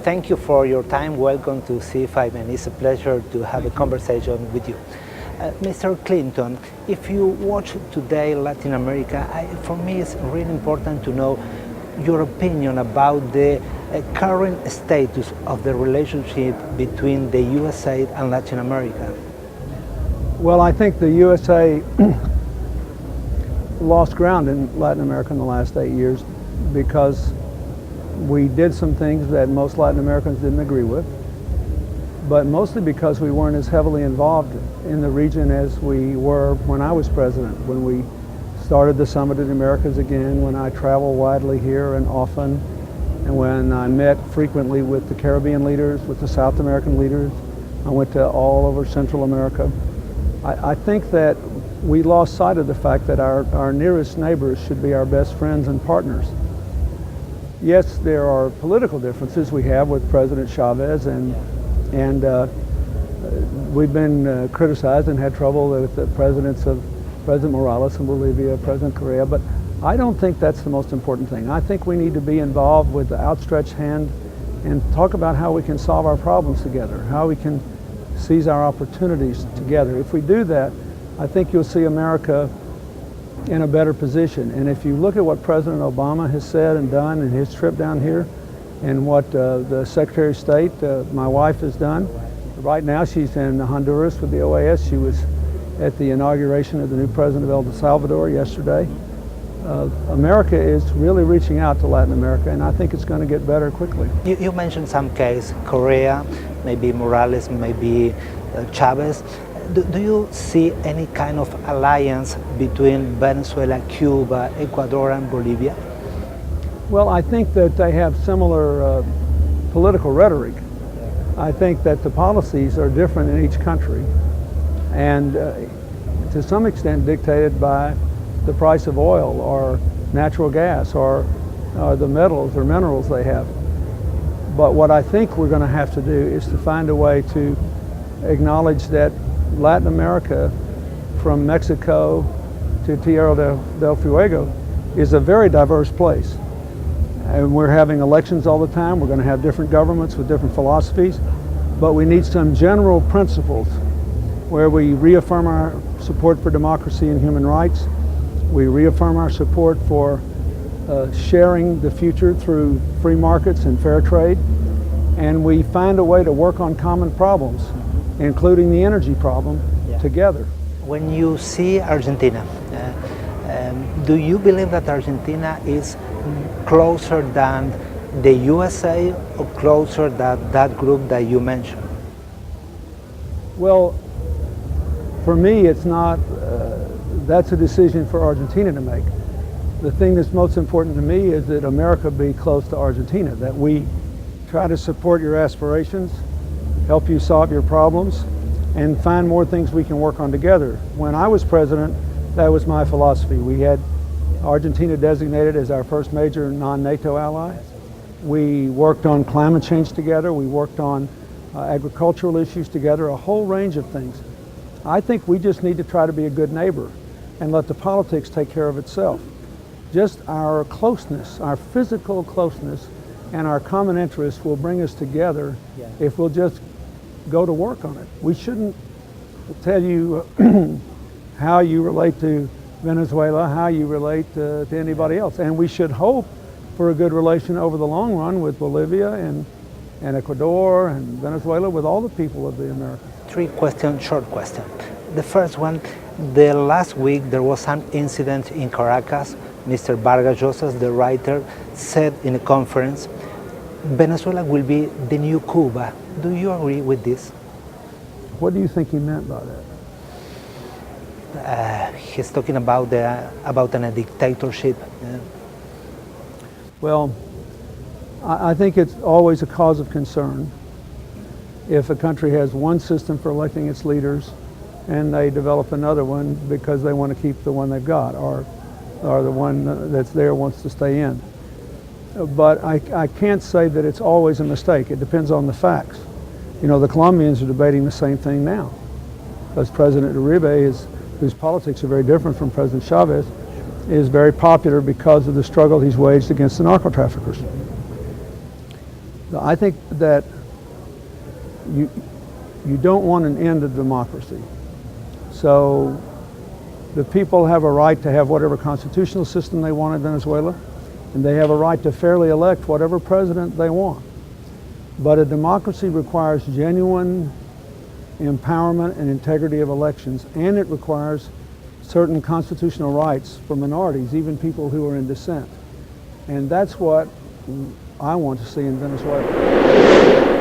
thank you for your time. Welcome to C5, and it's a pleasure to have a conversation with you. Mr. Clinton, if you watch today Latin America, for me it's really important to know your opinion about the current status of the relationship between the USA and Latin America. Well, I think the USA lost ground in Latin America in the last 8 years because we did some things that most Latin Americans didn't agree with, but mostly because we weren't as heavily involved in the region as we were when I was president, when we started the Summit of the Americas again, when I travel widely here and often, and when I met frequently with the Caribbean leaders, with the South American leaders. I went to all over Central America. I think that we lost sight of the fact that our nearest neighbors should be our best friends and partners. Yes, there are political differences we have with President Chavez, and we've been criticized and had trouble with the presidents of President Morales in Bolivia, President Correa, but I don't think that's the most important thing. I think we need to be involved with the outstretched hand and talk about how we can solve our problems together, how we can seize our opportunities together. If we do that, I think you'll see America in a better position. And if you look at what President Obama has said and done in his trip down here, and what the Secretary of State, my wife, has done, right now she's in Honduras with the OAS. She was at the inauguration of the new president of El Salvador yesterday. America is really reaching out to Latin America, and I think it's going to get better quickly. You mentioned some case, Correa, maybe Morales, maybe Chavez. Do you see any kind of alliance between Venezuela, Cuba, Ecuador, and Bolivia? Well, I think that they have similar political rhetoric. I think that the policies are different in each country, and to some extent dictated by the price of oil or natural gas or the metals or minerals they have. But what I think we're going to have to do is to find a way to acknowledge that Latin America, from Mexico to Tierra del Fuego, is a very diverse place. And we're having elections all the time. We're going to have different governments with different philosophies, but we need some general principles where we reaffirm our support for democracy and human rights. We reaffirm our support for sharing the future through free markets and fair trade, and we find a way to work on common problems, including the energy problem, together. When you see Argentina, do you believe that Argentina is closer than the USA or closer than that group that you mentioned? Well, for me, it's not, that's a decision for Argentina to make. The thing that's most important to me is that America be close to Argentina, that we try to support your aspirations, help you solve your problems, and find more things we can work on together. When I was president, that was my philosophy. We had Argentina designated as our first major non-NATO ally. We worked on climate change together. We worked on agricultural issues together, a whole range of things. I think we just need to try to be a good neighbor and let the politics take care of itself. Just our closeness, our physical closeness, and our common interests will bring us together if we'll just go to work on it. We shouldn't tell you how you relate to Venezuela, how you relate to anybody else. And we should hope for a good relation over the long run with Bolivia and Ecuador and Venezuela, with all the people of the Americas. 3 questions, short question. The first one, the last week there was an incident in Caracas. Mr. Vargas Llosa, the writer, said in a conference, Venezuela will be the new Cuba. Do you agree with this? What do you think he meant by that? He's talking about a dictatorship. Well, I think it's always a cause of concern if a country has one system for electing its leaders and they develop another one because they want to keep the one they've got, or the one that's there wants to stay in. But I can't say that it's always a mistake. It depends on the facts. You know, the Colombians are debating the same thing now, because President Uribe, whose politics are very different from President Chavez, is very popular because of the struggle he's waged against the narco traffickers. I think that you don't want an end of democracy. So the people have a right to have whatever constitutional system they want in Venezuela, and they have a right to fairly elect whatever president they want. But a democracy requires genuine empowerment and integrity of elections, and it requires certain constitutional rights for minorities, even people who are in dissent. And that's what I want to see in Venezuela.